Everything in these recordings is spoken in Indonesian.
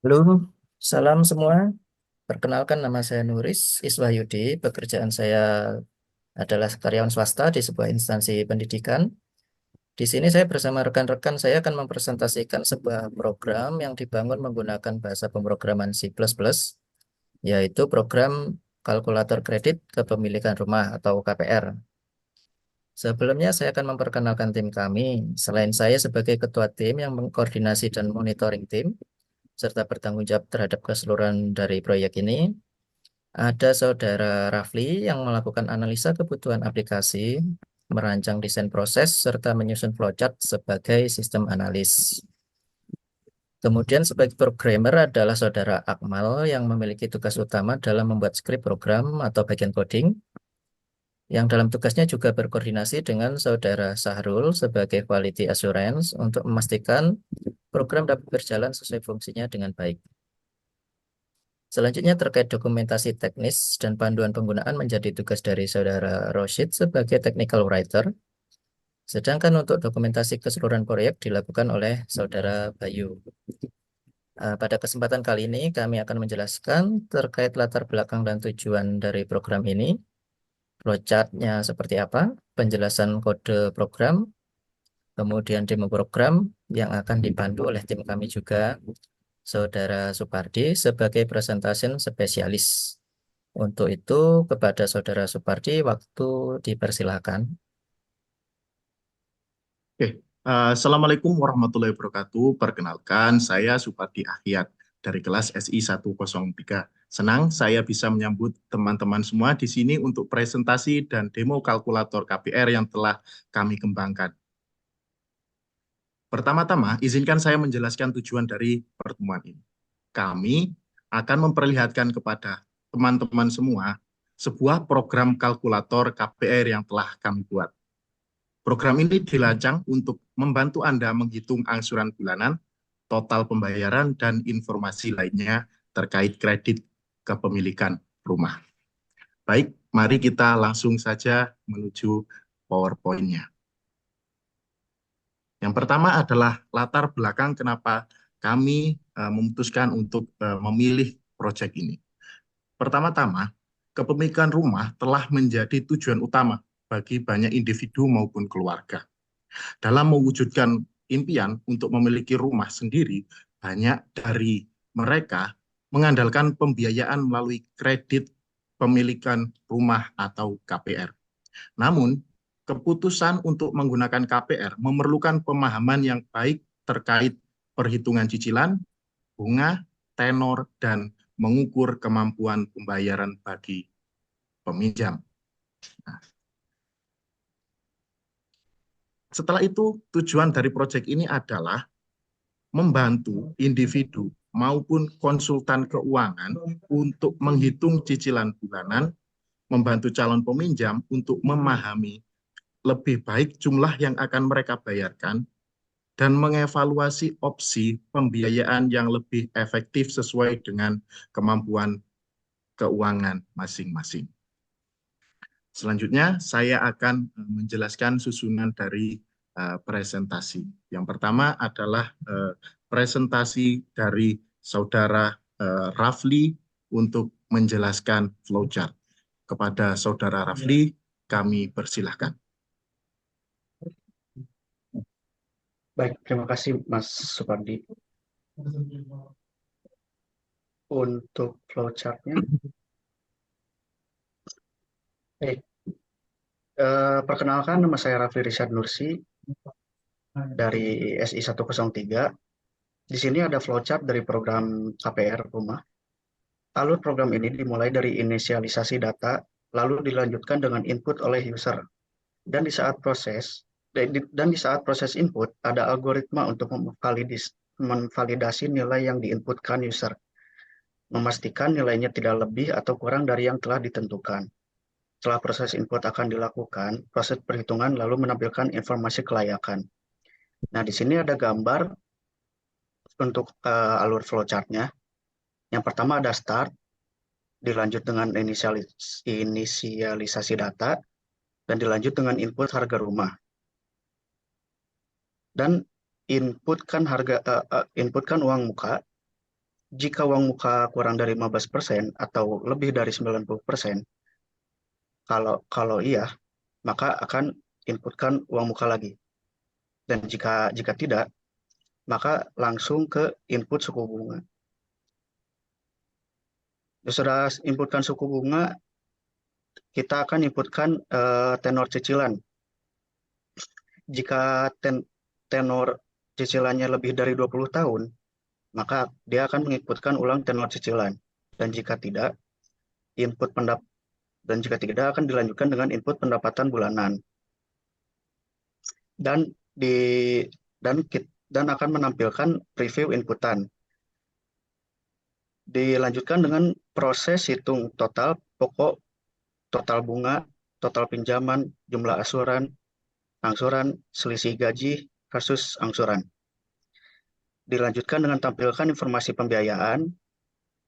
Halo, salam semua. Perkenalkan nama saya Nuris Iswahyudi. Pekerjaan saya adalah karyawan swasta di sebuah instansi pendidikan. Di sini saya bersama rekan-rekan saya akan mempresentasikan sebuah program yang dibangun menggunakan bahasa pemrograman C++, yaitu program kalkulator kredit kepemilikan rumah atau KPR. Sebelumnya saya akan memperkenalkan tim kami. Selain saya sebagai ketua tim yang mengkoordinasi dan monitoring tim, serta bertanggung jawab terhadap keseluruhan dari proyek ini, ada saudara Rafli yang melakukan analisa kebutuhan aplikasi, merancang desain proses, serta menyusun flowchart sebagai sistem analis. Kemudian sebagai programmer adalah saudara Akmal yang memiliki tugas utama dalam membuat skrip program atau bagian coding, yang dalam tugasnya juga berkoordinasi dengan saudara Sahrul sebagai quality assurance untuk memastikan program dapat berjalan sesuai fungsinya dengan baik. Selanjutnya terkait dokumentasi teknis dan panduan penggunaan menjadi tugas dari saudara Roshid sebagai technical writer. Sedangkan untuk dokumentasi keseluruhan proyek dilakukan oleh saudara Bayu. Pada kesempatan kali ini kami akan menjelaskan terkait latar belakang dan tujuan dari program ini, flowchart-nya seperti apa, penjelasan kode program, kemudian demo program yang akan dibantu oleh tim kami juga, saudara Supardi sebagai presentation spesialis. Untuk itu, kepada Saudara Supardi, waktu dipersilahkan. Oke, Assalamualaikum warahmatullahi wabarakatuh. Perkenalkan, saya Supardi Ahyat dari kelas SI 103. Senang saya bisa menyambut teman-teman semua di sini untuk presentasi dan demo kalkulator KPR yang telah kami kembangkan. Pertama-tama, izinkan saya menjelaskan tujuan dari pertemuan ini. Kami akan memperlihatkan kepada teman-teman semua sebuah program kalkulator KPR yang telah kami buat. Program ini dirancang untuk membantu Anda menghitung angsuran bulanan, total pembayaran, dan informasi lainnya terkait kredit kepemilikan rumah. Baik, mari kita langsung saja menuju PowerPoint-nya. Yang pertama adalah latar belakang kenapa kami memutuskan untuk memilih proyek ini. Pertama-tama, kepemilikan rumah telah menjadi tujuan utama bagi banyak individu maupun keluarga. Dalam mewujudkan impian untuk memiliki rumah sendiri, banyak dari mereka mengandalkan pembiayaan melalui kredit pemilikan rumah atau KPR. Namun, keputusan untuk menggunakan KPR memerlukan pemahaman yang baik terkait perhitungan cicilan, bunga, tenor, dan mengukur kemampuan pembayaran bagi peminjam. Nah, setelah itu, tujuan dari proyek ini adalah membantu individu maupun konsultan keuangan untuk menghitung cicilan bulanan, membantu calon peminjam untuk memahami lebih baik jumlah yang akan mereka bayarkan, dan mengevaluasi opsi pembiayaan yang lebih efektif sesuai dengan kemampuan keuangan masing-masing. Selanjutnya, saya akan menjelaskan susunan dari presentasi. Yang pertama adalah presentasi dari Saudara Rafli untuk menjelaskan flowchart. Kepada Saudara Rafli, kami persilahkan. Baik, terima kasih Mas Supardi. Untuk flowchart-nya, perkenalkan nama saya Rafli Rishad Nursi dari SI 103. Di sini ada flowchart dari program KPR Rumah. Alur program ini dimulai dari inisialisasi data, lalu dilanjutkan dengan input oleh user. Dan di saat proses input, ada algoritma untuk memvalidasi nilai yang diinputkan user, memastikan nilainya tidak lebih atau kurang dari yang telah ditentukan. Setelah proses input akan dilakukan, proses perhitungan lalu menampilkan informasi kelayakan. Nah, di sini ada gambar untuk alur flowchart-nya. Yang pertama ada start, dilanjut dengan inisialisasi data, dan dilanjut dengan input harga rumah. Dan inputkan uang muka, Jika uang muka kurang dari 15% atau lebih dari 90%, kalau iya, maka akan inputkan uang muka lagi. Dan jika tidak, maka langsung ke input suku bunga. Sudah inputkan suku bunga, kita akan inputkan tenor cicilan. Jika tenor cicilannya lebih dari 20 tahun, maka dia akan menginputkan ulang tenor cicilan. Dan jika tidak, input pendap dan jika tidak akan dilanjutkan dengan input pendapatan bulanan. Dan di dan akan menampilkan preview inputan. Dilanjutkan dengan proses hitung total pokok, total bunga, total pinjaman, jumlah angsuran, selisih gaji kasus angsuran. Dilanjutkan dengan tampilkan informasi pembiayaan.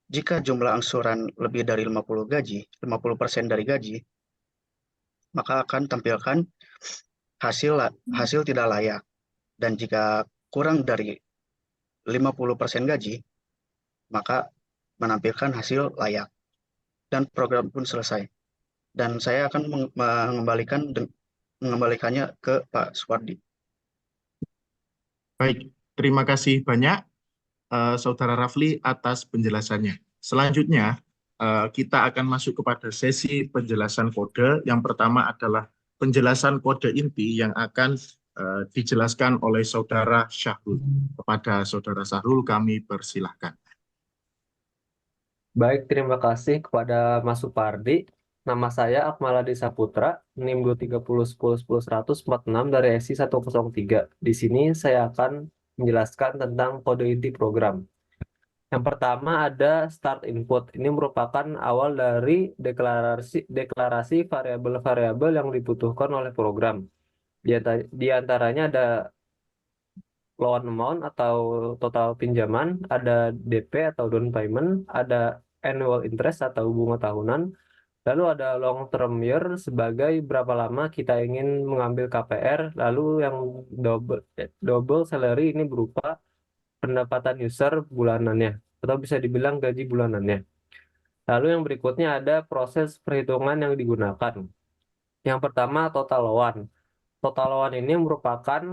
Jika jumlah angsuran lebih dari 50% dari gaji, maka akan tampilkan hasil tidak layak. Dan jika kurang dari 50% gaji, maka menampilkan hasil layak. Dan program pun selesai. Dan saya akan mengembalikannya ke Pak Suwardi. Baik, terima kasih banyak Saudara Rafli atas penjelasannya. Selanjutnya, kita akan masuk kepada sesi penjelasan kode. Yang pertama adalah penjelasan kode inti yang akan dijelaskan oleh Saudara Syahrul. Kepada Saudara Syahrul, kami persilahkan. Baik, terima kasih kepada Mas Supardi. Nama saya Akmaladi Saputra, NIM 23010100146 dari SI 103. Di sini saya akan menjelaskan tentang kode inti program. Yang pertama ada start input. Ini merupakan awal dari deklarasi variabel-variabel yang dibutuhkan oleh program. Di antaranya ada loan amount atau total pinjaman, ada DP atau down payment, ada annual interest atau bunga tahunan, lalu ada long term year sebagai berapa lama kita ingin mengambil KPR, lalu yang double salary ini berupa pendapatan user bulanannya atau bisa dibilang gaji bulanannya. Lalu yang berikutnya ada proses perhitungan yang digunakan. Yang pertama total loan. Total loan ini merupakan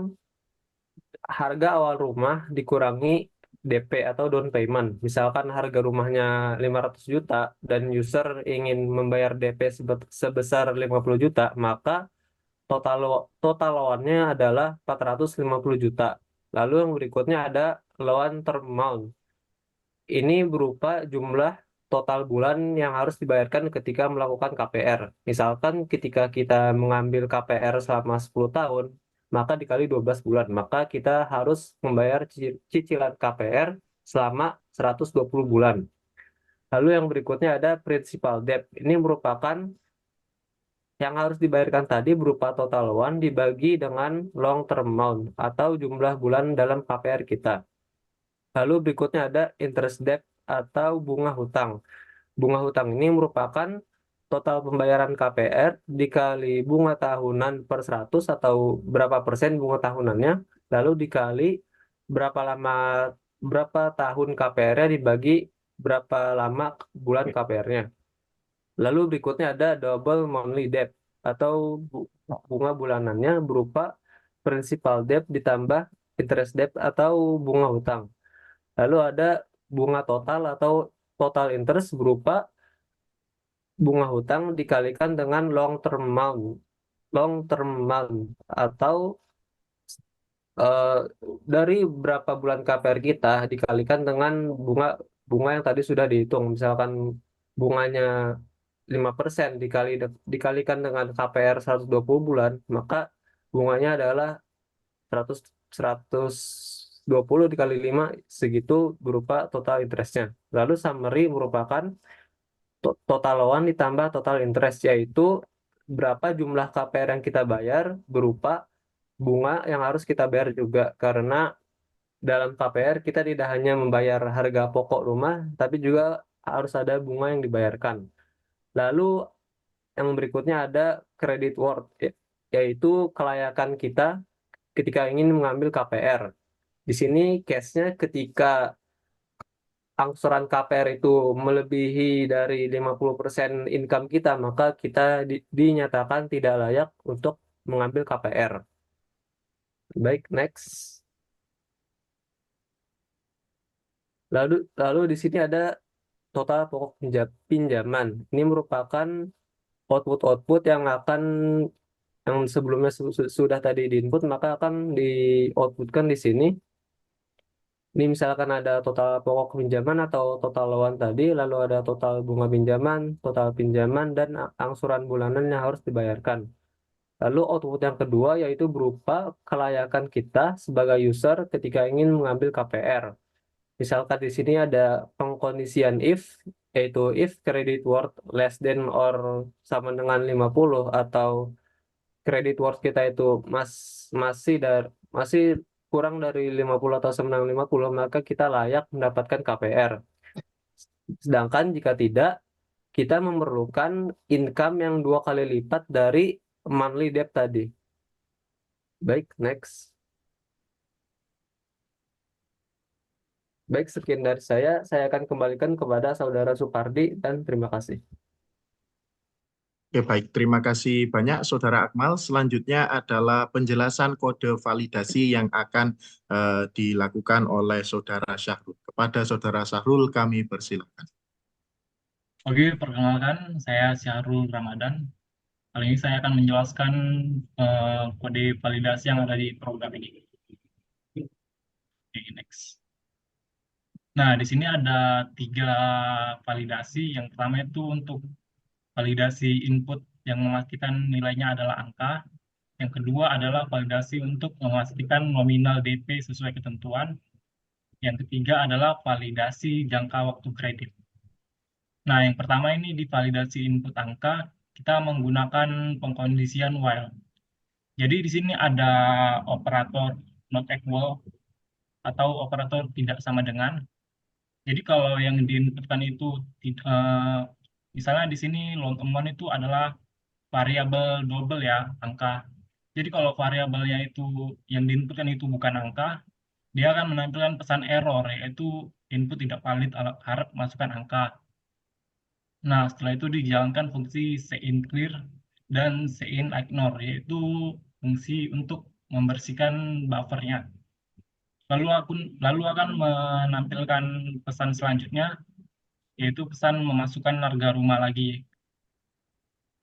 harga awal rumah dikurangi DP atau down payment. Misalkan harga rumahnya 500 juta dan user ingin membayar DP sebesar 50 juta, maka total loannya adalah 450 juta. Lalu yang berikutnya ada loan term amount. Ini berupa jumlah total bulan yang harus dibayarkan ketika melakukan KPR. Misalkan ketika kita mengambil KPR selama 10 tahun, maka dikali 12 bulan, maka kita harus membayar cicilan KPR selama 120 bulan. Lalu yang berikutnya ada principal debt. Ini merupakan yang harus dibayarkan tadi berupa total loan dibagi dengan long term amount atau jumlah bulan dalam KPR kita. Lalu berikutnya ada interest debt atau bunga hutang. Bunga hutang ini merupakan total pembayaran KPR dikali bunga tahunan per 100 atau berapa persen bunga tahunannya, lalu dikali berapa tahun KPR-nya dibagi berapa lama bulan KPR-nya. Lalu berikutnya ada double monthly debt atau bunga bulanannya berupa principal debt ditambah interest debt atau bunga hutang. Lalu ada bunga total atau total interest berupa bunga hutang dikalikan dengan long term amount atau dari berapa bulan KPR kita dikalikan dengan bunga yang tadi sudah dihitung. Misalkan bunganya 5% dikalikan dengan KPR 120 bulan, maka bunganya adalah 120 dikali 5, segitu berupa total interestnya. Lalu summary merupakan total loan ditambah total interest, yaitu berapa jumlah KPR yang kita bayar berupa bunga yang harus kita bayar juga, karena dalam KPR kita tidak hanya membayar harga pokok rumah, tapi juga harus ada bunga yang dibayarkan. Lalu yang berikutnya ada credit worth, yaitu kelayakan kita ketika ingin mengambil KPR. Di sini case-nya ketika angsuran KPR itu melebihi dari 50% income kita, maka kita dinyatakan tidak layak untuk mengambil KPR. Baik, next. Lalu di sini ada total pokok pinjaman. Ini merupakan output yang sebelumnya sudah tadi diinput, maka akan di-outputkan di sini. Ini misalkan ada total pokok pinjaman atau total loan tadi, lalu ada total bunga pinjaman, dan angsuran bulanan yang harus dibayarkan. Lalu output yang kedua yaitu berupa kelayakan kita sebagai user ketika ingin mengambil KPR. Misalkan di sini ada pengkondisian if, yaitu if credit worth less than or sama dengan 50, atau credit worth kita itu masih kurang dari 50 atau sama dengan 50, maka kita layak mendapatkan KPR. Sedangkan jika tidak, kita memerlukan income yang 2 kali lipat dari monthly debt tadi. Baik, next. Baik, sekian dari saya. Saya akan kembalikan kepada Saudara Supardi dan terima kasih. Oke, baik. Terima kasih banyak, Saudara Akmal. Selanjutnya adalah penjelasan kode validasi yang akan dilakukan oleh Saudara Syahrul. Kepada Saudara Syahrul, kami persilakan. Oke, perkenalkan, saya Syahrul Ramadan. Kali ini saya akan menjelaskan kode validasi yang ada di program ini. Oke, next. Nah, di sini ada 3 validasi. Yang pertama itu untuk validasi input yang memastikan nilainya adalah angka. Yang kedua adalah validasi untuk memastikan nominal DP sesuai ketentuan. Yang ketiga adalah validasi jangka waktu kredit. Nah, yang pertama ini di validasi input angka, kita menggunakan pengkondisian while. Jadi di sini ada operator not equal atau operator tidak sama dengan. Jadi kalau yang diinputkan itu misalnya di sini loan amount itu adalah variabel double ya, angka. Jadi kalau variabelnya itu yang diinputkan itu bukan angka, dia akan menampilkan pesan error, yaitu input tidak valid, harap masukkan angka. Nah, setelah itu dijalankan fungsi clear dan ignore, yaitu fungsi untuk membersihkan buffernya. Lalu akan menampilkan pesan selanjutnya, yaitu pesan memasukkan harga rumah lagi.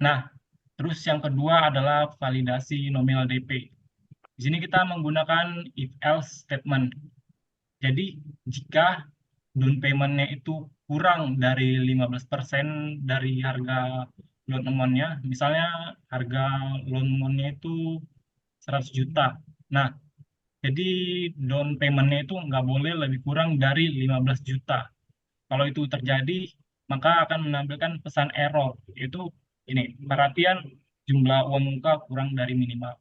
Nah, terus yang kedua adalah validasi nominal DP. Di sini kita menggunakan if-else statement. Jadi, jika down payment-nya itu kurang dari 15% dari harga loan amount-nya, misalnya harga loan amount-nya itu 100 juta. Nah, jadi down payment-nya itu nggak boleh lebih kurang dari 15 juta. Kalau itu terjadi, maka akan menampilkan pesan error, yaitu ini, perhatian jumlah uang muka kurang dari minimal.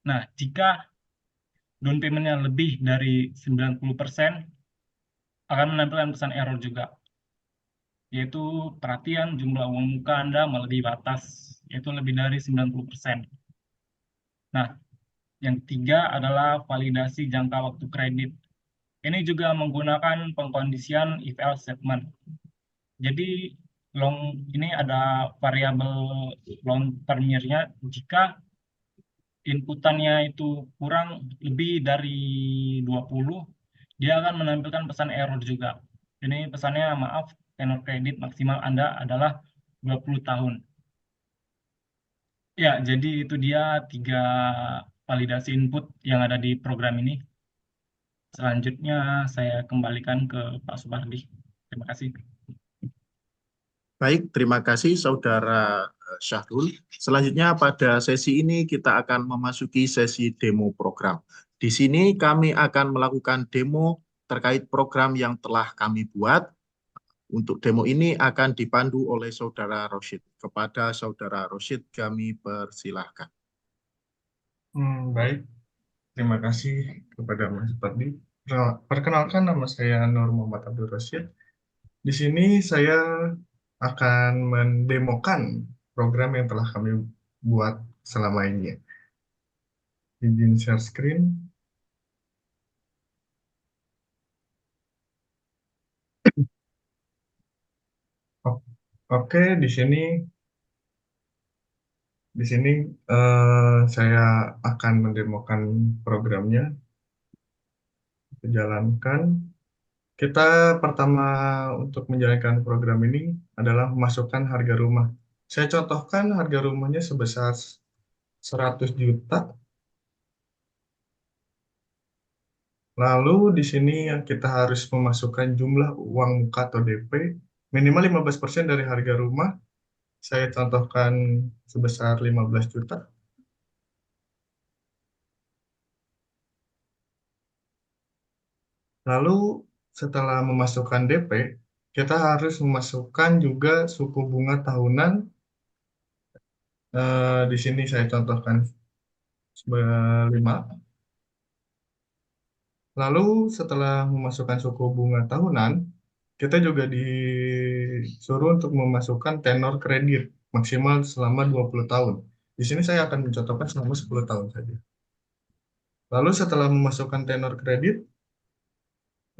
Nah, jika down payment-nya lebih dari 90%, akan menampilkan pesan error juga, yaitu perhatian jumlah uang muka Anda melebihi batas, yaitu lebih dari 90%. Nah, yang ketiga adalah validasi jangka waktu kredit. Ini juga menggunakan pengkondisian if-else statement. Jadi, ini ada variabel loan term year-nya. Jika inputannya itu kurang lebih dari 20, dia akan menampilkan pesan error juga. Ini pesannya, maaf, tenor kredit maksimal Anda adalah 20 tahun. Ya, jadi itu dia 3 validasi input yang ada di program ini. Selanjutnya saya kembalikan ke Pak Supardi. Terima kasih. Baik, terima kasih Saudara Syahrul. Selanjutnya pada sesi ini kita akan memasuki sesi demo program. Di sini kami akan melakukan demo terkait program yang telah kami buat. Untuk demo ini akan dipandu oleh Saudara Rosyid. Kepada Saudara Rosyid kami persilahkan. Baik, terima kasih kepada Mas Supardi. Perkenalkan, nama saya Nur Muhammad Abdul Rasyid. Di sini saya akan mendemokan program yang telah kami buat selama ini. Izin share screen. Oke, di sini saya akan mendemokan programnya, kita jalankan. Kita pertama untuk menjalankan program ini adalah memasukkan harga rumah. Saya contohkan harga rumahnya sebesar 100 juta. Lalu di sini yang kita harus memasukkan jumlah uang muka atau DP minimal 15% dari harga rumah. Saya contohkan sebesar 15 juta. Lalu setelah memasukkan DP, kita harus memasukkan juga suku bunga tahunan. Di sini saya contohkan 5. Lalu setelah memasukkan suku bunga tahunan, kita juga disuruh untuk memasukkan tenor kredit maksimal selama 20 tahun. Di sini saya akan mencontohkan selama 10 tahun saja. Lalu setelah memasukkan tenor kredit,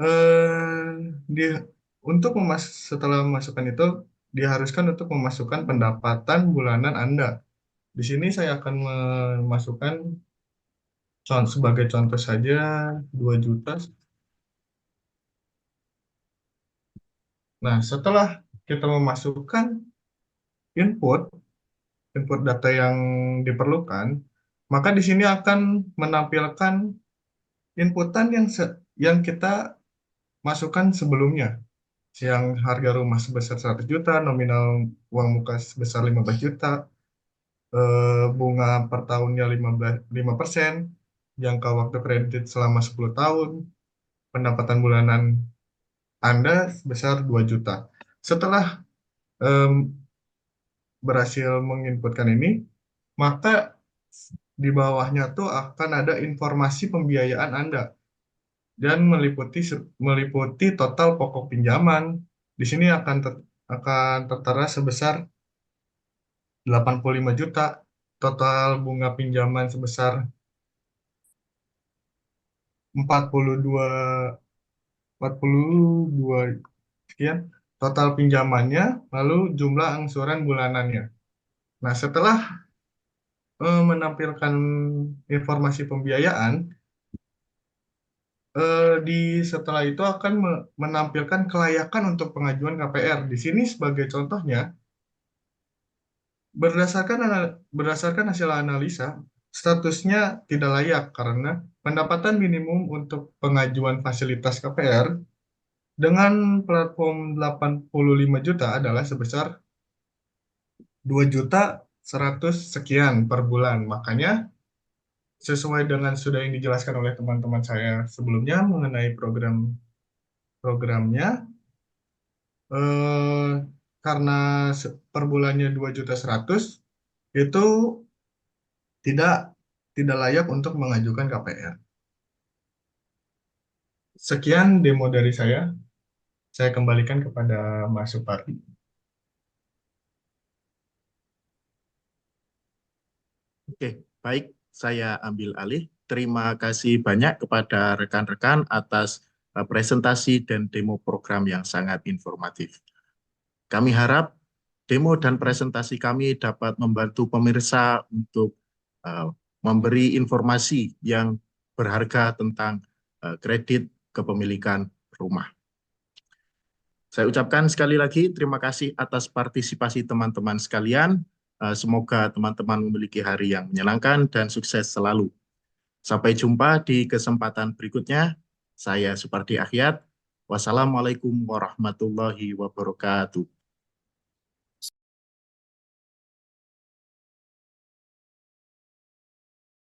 eh, di, setelah memasukkan itu, diharuskan untuk memasukkan pendapatan bulanan Anda. Di sini saya akan memasukkan sebagai contoh saja 2 juta. Nah, setelah kita memasukkan input input data yang diperlukan, maka di sini akan menampilkan inputan yang kita masukkan sebelumnya. Yang harga rumah sebesar 100 juta, nominal uang muka sebesar 15 juta, bunga per tahunnya 5%, jangka waktu kredit selama 10 tahun, pendapatan bulanan Anda sebesar 2 juta. Setelah berhasil menginputkan ini, maka di bawahnya tuh akan ada informasi pembiayaan Anda dan meliputi total pokok pinjaman. Di sini akan tertera sebesar 85 juta, total bunga pinjaman sebesar 42 42 sekian, total pinjamannya, lalu jumlah angsuran bulanannya. Nah, setelah menampilkan informasi pembiayaan, setelah itu akan menampilkan kelayakan untuk pengajuan KPR. Di sini sebagai contohnya, berdasarkan hasil analisa, statusnya tidak layak karena pendapatan minimum untuk pengajuan fasilitas KPR dengan platform 85 juta adalah sebesar 2 juta 100 sekian per bulan. Makanya sesuai dengan sudah yang dijelaskan oleh teman-teman saya sebelumnya mengenai programnya, eh, karena per bulannya 2.100.000 itu tidak tidak layak untuk mengajukan KPR. Sekian demo dari saya kembalikan kepada Mas Supardi. Oke, baik, saya ambil alih. Terima kasih banyak kepada rekan-rekan atas presentasi dan demo program yang sangat informatif. Kami harap demo dan presentasi kami dapat membantu pemirsa untuk memberi informasi yang berharga tentang kredit kepemilikan rumah. Saya ucapkan sekali lagi terima kasih atas partisipasi teman-teman sekalian. Semoga teman-teman memiliki hari yang menyenangkan dan sukses selalu. Sampai jumpa di kesempatan berikutnya. Saya Supardi Akhyat. Wassalamualaikum warahmatullahi wabarakatuh.